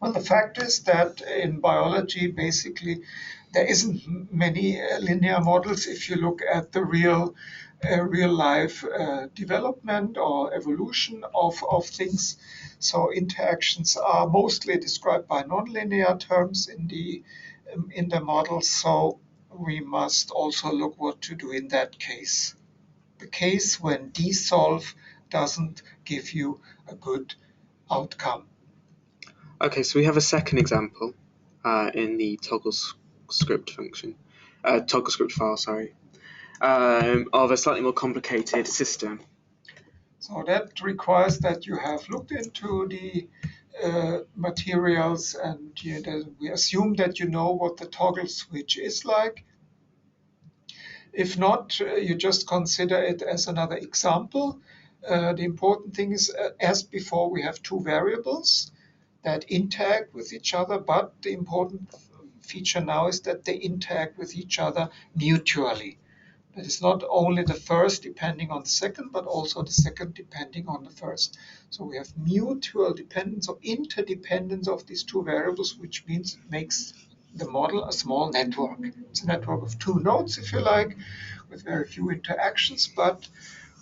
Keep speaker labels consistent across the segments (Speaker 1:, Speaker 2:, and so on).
Speaker 1: Well, the fact is that in biology, basically, there isn't many linear models if you look at the real life development or evolution of things. So interactions are mostly described by nonlinear terms in the model. So we must also look what to do in that case. The case when desolve doesn't give you a good outcome.
Speaker 2: Okay, so we have a second example in the toggle script function, toggle script file, sorry, of a slightly more complicated system.
Speaker 1: So that requires that you have looked into the materials, and we assume that you know what the toggle switch is like. If not, you just consider it as another example. The important thing is, as before, we have two variables that interact with each other, but the important feature now is that they interact with each other mutually. That is not only the first depending on the second, but also the second depending on the first. So we have mutual dependence or interdependence of these two variables, which means it makes the model a small network. It's a network of two nodes, if you like, with very few interactions, but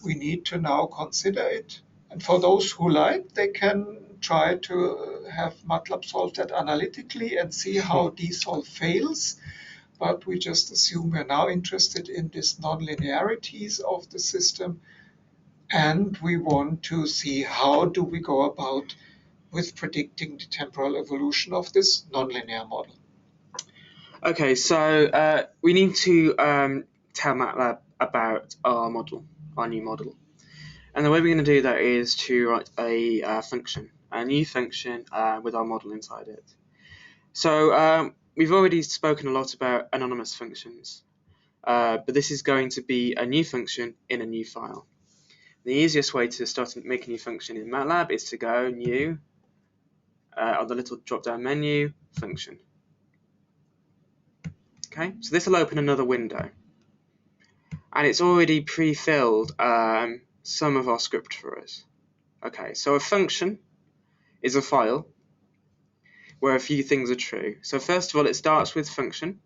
Speaker 1: we need to now consider it. And for those who like, they can try to have MATLAB solve that analytically and see how desolve fails. But we just assume we're now interested in these nonlinearities of the system, and we want to see how do we go about with predicting the temporal evolution of this nonlinear model.
Speaker 2: Okay, so we need to tell MATLAB about our model, our new model. And the way we're going to do that is to write a function, a new function with our model inside it. So we've already spoken a lot about anonymous functions, but this is going to be a new function in a new file. The easiest way to start making a new function in MATLAB is to go new, on the little drop-down menu, function. Okay, so this will open another window, and it's already pre-filled some of our script for us. Okay, so a function is a file where a few things are true. So first of all, it starts with function,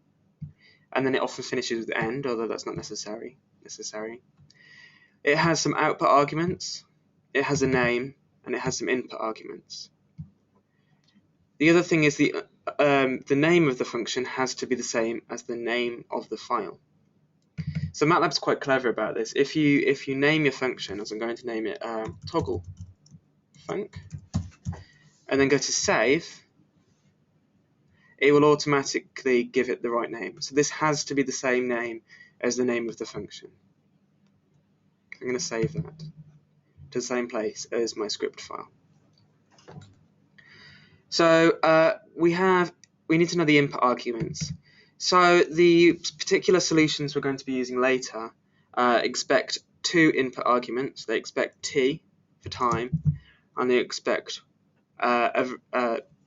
Speaker 2: and then it often finishes with end, although that's not necessary. It has some output arguments, it has a name, and it has some input arguments. The other thing is the name of the function has to be the same as the name of the file. So MATLAB's quite clever about this. If you name your function, as I'm going to name it toggle func, and then go to save, it will automatically give it the right name. So this has to be the same name as the name of the function. I'm going to save that to the same place as my script file. So we need to know the input arguments. So the particular solutions we're going to be using later expect two input arguments. They expect t for time, and they expect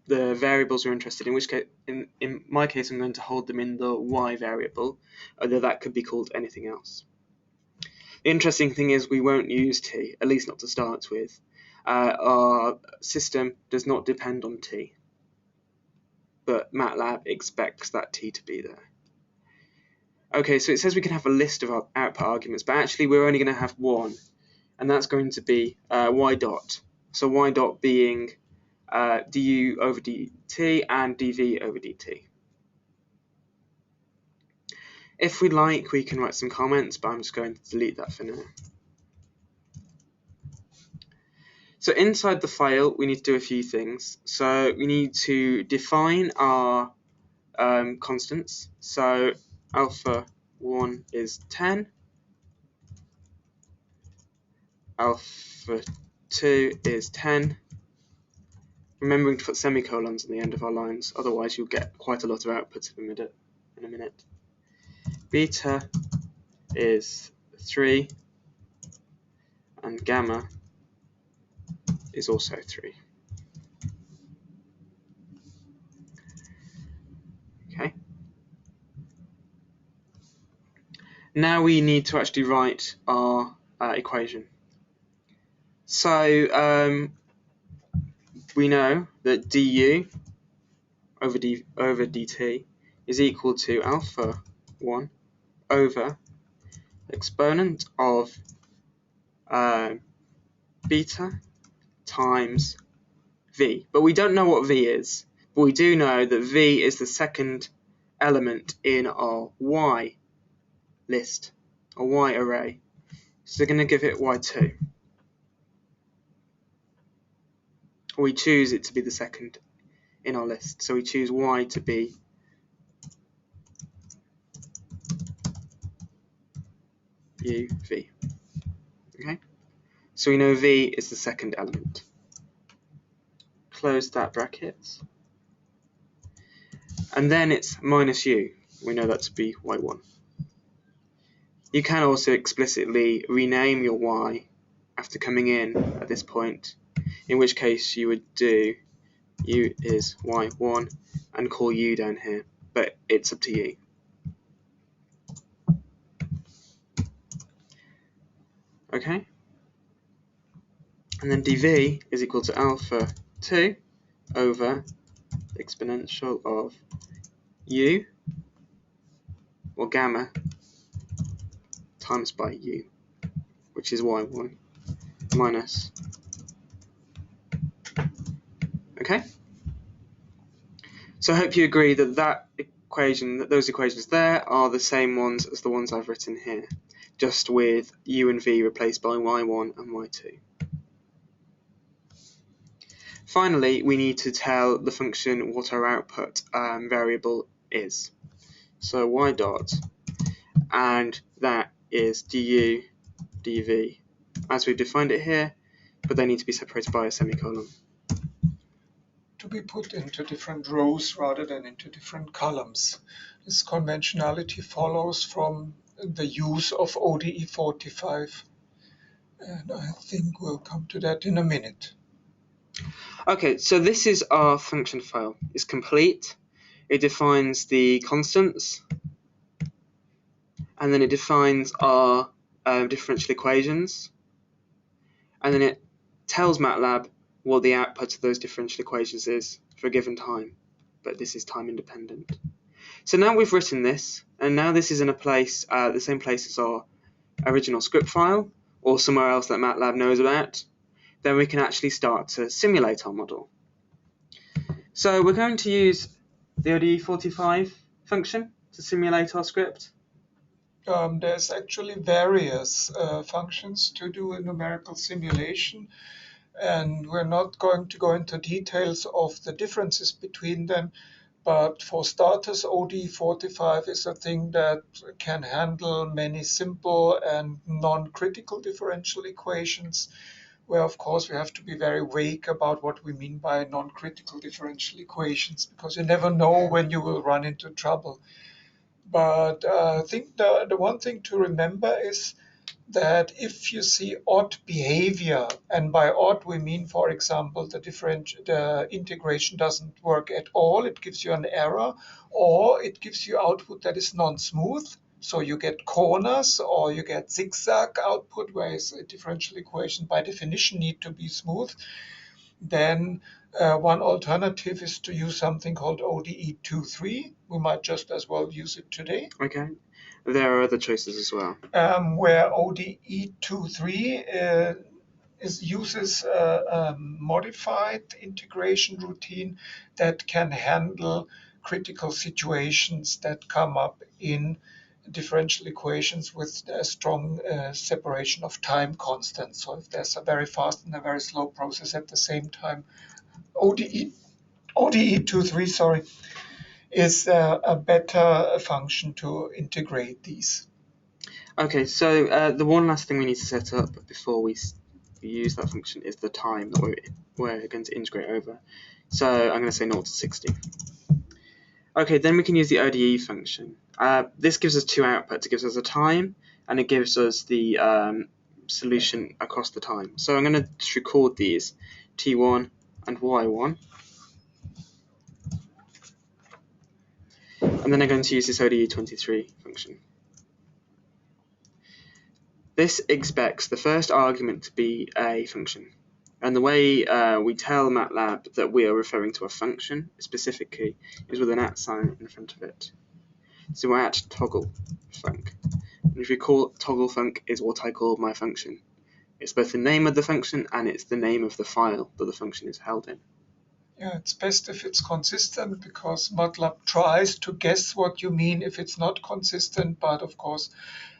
Speaker 2: the variables we're interested in, which case, in my case, I'm going to hold them in the y variable, although that could be called anything else. The interesting thing is we won't use t, at least not to start with. Our system does not depend on t, but MATLAB expects that t to be there. Okay, so it says we can have a list of our output arguments, but actually we're only going to have one, and that's going to be y dot. So y dot being du over dt and dv over dt. If we like, we can write some comments, but I'm just going to delete that for now. So inside the file, we need to do a few things. So we need to define our constants. So alpha 1 is 10, alpha 2 is 10. Remembering to put semicolons at the end of our lines, otherwise you'll get quite a lot of outputs in a minute. Beta is 3, and gamma is also 3. Okay. Now we need to actually write our equation. So we know that du over dt is equal to alpha 1 over exponent of beta times v. But we don't know what v is, but we do know that v is the second element in our y list, a y array. So they're going to give it y2. We choose it to be the second in our list. So we choose y to be uv. Okay? So we know v is the second element. Close that bracket. And then it's minus u. We know that to be y1. You can also explicitly rename your y after coming in at this point, in which case you would do u is y1 and call u down here, but it's up to you. Okay? And then dv is equal to alpha 2 over exponential of u, or gamma, times by u, which is y1 minus. Okay? So I hope you agree that those equations there are the same ones as the ones I've written here, just with u and v replaced by y1 and y2. Finally, we need to tell the function what our output variable is. So y dot, and that is du dv, as we've defined it here, but they need to be separated by a semicolon.
Speaker 1: To be put into different rows rather than into different columns. This conventionality follows from the use of ODE 45, and I think we'll come to that in a minute.
Speaker 2: Okay, so this is our function file. It's complete. It defines the constants, and then it defines our differential equations, and then it tells MATLAB what the output of those differential equations is for a given time, but this is time independent. So now we've written this, and now this is in a place, the same place as our original script file, or somewhere else that MATLAB knows about. Then we can actually start to simulate our model. So we're going to use the ODE 45 function to simulate our script.
Speaker 1: There's actually various functions to do a numerical simulation, and we're not going to go into details of the differences between them, but for starters, ODE 45 is a thing that can handle many simple and non-critical differential equations, where of course we have to be very vague about what we mean by non-critical differential equations, because you never know when you will run into trouble. But I think the one thing to remember is that if you see odd behavior, and by odd we mean, for example, the integration doesn't work at all, it gives you an error, or it gives you output that is non-smooth, so you get corners or you get zigzag output, whereas a differential equation by definition need to be smooth, then one alternative is to use something called ODE 2.3. We might just as well use it today.
Speaker 2: Okay, there are other choices as well.
Speaker 1: Where ODE 2.3 uses a modified integration routine that can handle critical situations that come up in differential equations with a strong separation of time constants. So if there's a very fast and a very slow process at the same time, ODE 2.3, is a better function to integrate these.
Speaker 2: Okay, so the one last thing we need to set up before we use that function is the time that we're going to integrate over. So I'm going to say 0 to 60. Okay, then we can use the ODE function. This gives us two outputs. It gives us a time, and it gives us the solution across the time. So I'm going to just record these, T1 and Y1. And then I'm going to use this ODE 23 function. This expects the first argument to be a function. And the way we tell MATLAB that we are referring to a function specifically is with an @ sign in front of it. So we're at toggle func. And if you recall, toggle func is what I call my function. It's both the name of the function and it's the name of the file that the function is held in.
Speaker 1: Yeah, it's best if it's consistent, because MATLAB tries to guess what you mean if it's not consistent. But of course,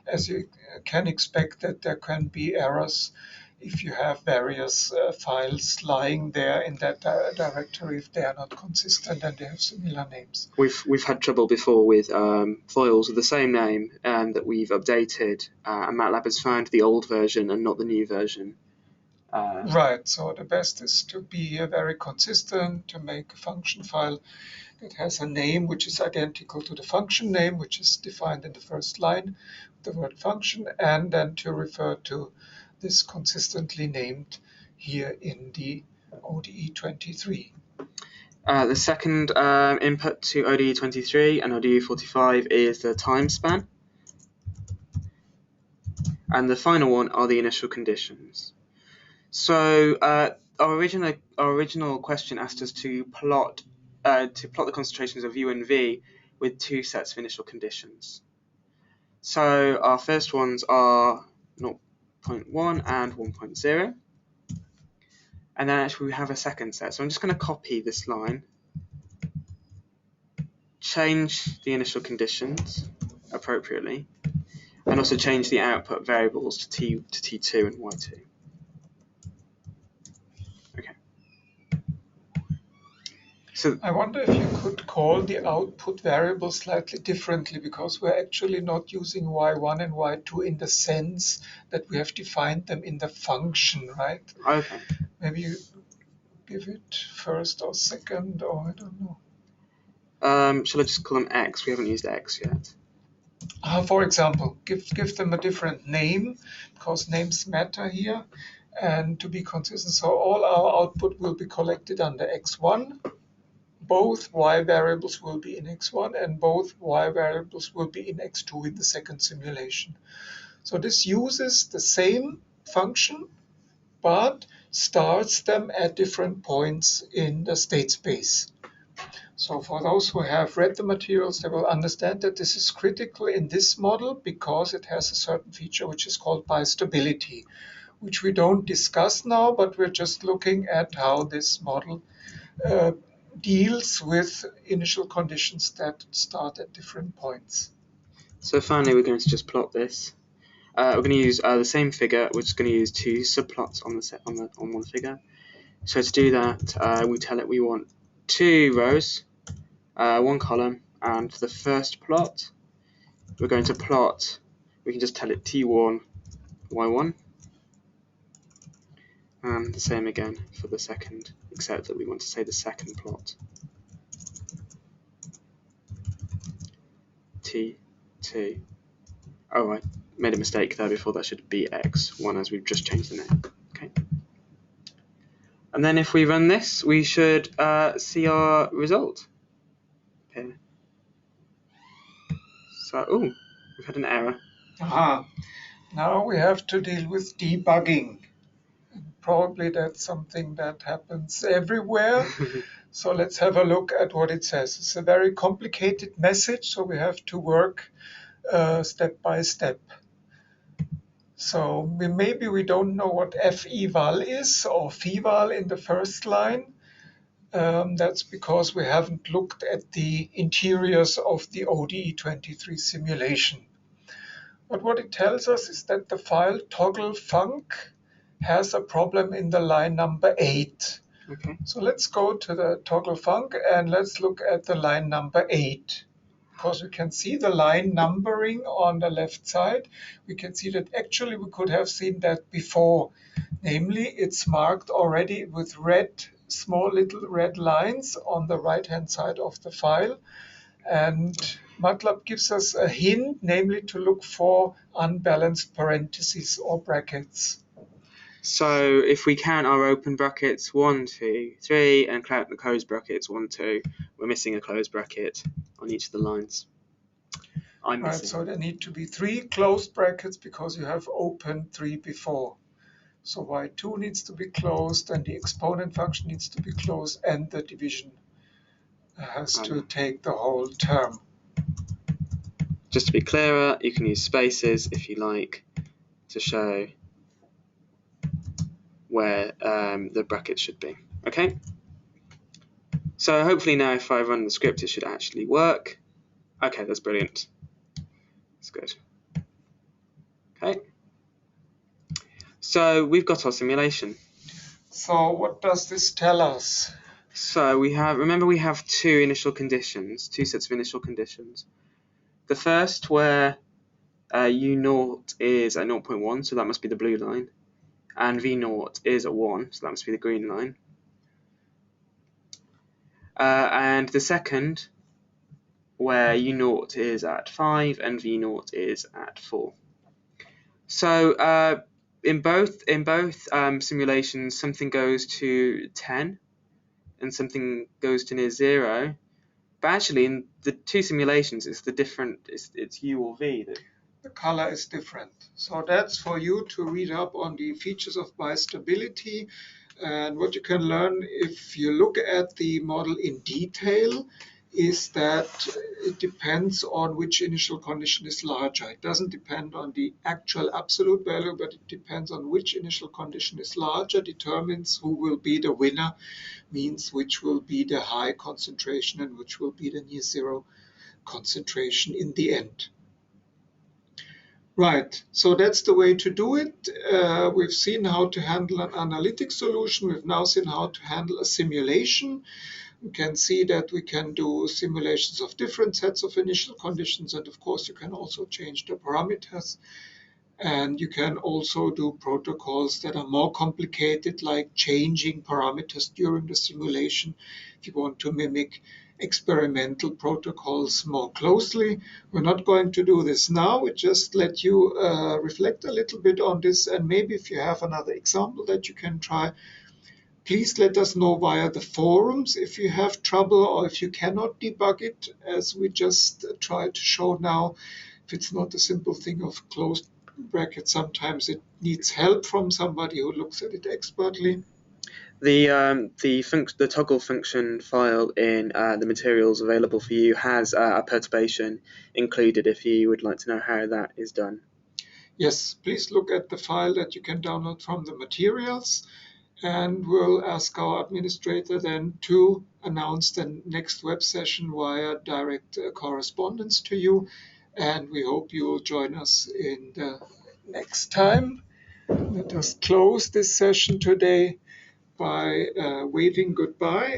Speaker 1: as you can expect, that there can be errors if you have various files lying there in that directory if they are not consistent and they have similar names.
Speaker 2: We've had trouble before with files with the same name that we've updated, and MATLAB has found the old version and not the new version.
Speaker 1: Right, so the best is to be very consistent, to make a function file that has a name which is identical to the function name, which is defined in the first line, the word function, and then to refer to this consistently named here in the ODE23.
Speaker 2: The second input to ODE23 and ODE45 is the time span. And the final one are the initial conditions. So our original question asked us to plot the concentrations of U and V with two sets of initial conditions. So our first ones are 0.1 and 1.0. And then actually we have a second set. So I'm just going to copy this line, change the initial conditions appropriately, and also change the output variables to T2 and Y2. Okay. So
Speaker 1: I wonder if you could call the output variable slightly differently, because we're actually not using y1 and y2 in the sense that we have defined them in the function, right?
Speaker 2: okay.
Speaker 1: Maybe you give it first or second, or I don't know.
Speaker 2: Shall I just call them X? We haven't used X yet.
Speaker 1: For example, give them a different name, because names matter here, and to be consistent. So all our output will be collected under x1. Both y variables will be in x1, and both y variables will be in x2 in the second simulation. So this uses the same function, but starts them at different points in the state space. So for those who have read the materials, they will understand that this is critical in this model because it has a certain feature which is called bistability, which we don't discuss now, but we're just looking at how this model deals with initial conditions that start at different points.
Speaker 2: So finally, we're going to just plot this. We're going to use the same figure. We're just going to use two subplots on one figure. So to do that, we tell it we want two rows, one column, and for the first plot, we're going to plot. We can just tell it T1, Y1, and the same again for the second, except that we want to say the second plot. T2. Oh, I made a mistake there before. That should be X1 as we've just changed the name. Okay. And then if we run this, we should see our result here. So, oh, we've had an error.
Speaker 1: Aha. Now we have to deal with debugging. Probably that's something that happens everywhere. So let's have a look at what it says. It's a very complicated message, so we have to work step by step. So maybe we don't know what feval is or feval in the first line. That's because we haven't looked at the interiors of the ODE23 simulation. But what it tells us is that the file toggle func has a problem in the line number 8.
Speaker 2: Okay.
Speaker 1: So let's go to the toggle func and let's look at the line number 8. Because we can see the line numbering on the left side. We can see that actually we could have seen that before. Namely, it's marked already with red, small little red lines on the right-hand side of the file. And MATLAB gives us a hint, namely to look for unbalanced parentheses or brackets.
Speaker 2: So if we count our open brackets 1, 2, 3 and count the closed brackets 1, 2, we're missing a closed bracket on each of the lines. I'm missing.
Speaker 1: Right, so there need to be 3 closed brackets because you have opened 3 before. So y2 needs to be closed, and the exponent function needs to be closed, and the division has to take the whole term.
Speaker 2: Just to be clearer, you can use spaces if you like to show where the brackets should be. Okay. So hopefully now if I run the script it should actually work. Okay, that's brilliant. That's good. Okay. So we've got our simulation.
Speaker 1: So what does this tell us?
Speaker 2: So remember we have two sets of initial conditions. The first where U0 is at 0.1, so that must be the blue line, and V0 is at 1, so that must be the green line. And the second where U0 is at 5 and V0 is at 4. So in both simulations, something goes to 10 and something goes to near 0. But actually, in the two simulations, it's U or V.
Speaker 1: The color is different. So that's for you to read up on the features of bistability. And what you can learn if you look at the model in detail is that it depends on which initial condition is larger. It doesn't depend on the actual absolute value, but it depends on which initial condition is larger, determines who will be the winner, means which will be the high concentration and which will be the near zero concentration in the end. Right, so that's the way to do it. We've seen how to handle an analytic solution. We've now seen how to handle a simulation. You can see that we can do simulations of different sets of initial conditions, and of course you can also change the parameters. And you can also do protocols that are more complicated, like changing parameters during the simulation if you want to mimic experimental protocols more closely. We're not going to do this now. We just let you reflect a little bit on this, and maybe if you have another example that you can try, please let us know via the forums if you have trouble or if you cannot debug it, as we just tried to show now. If it's not a simple thing of closed brackets, sometimes it needs help from somebody who looks at it expertly.
Speaker 2: The toggle function file in the materials available for you has a perturbation included if you would like to know how that is done.
Speaker 1: Yes, please look at the file that you can download from the materials, and we'll ask our administrator then to announce the next web session via direct correspondence to you, and we hope you will join us in the next time. Let us close this session today by waving goodbye.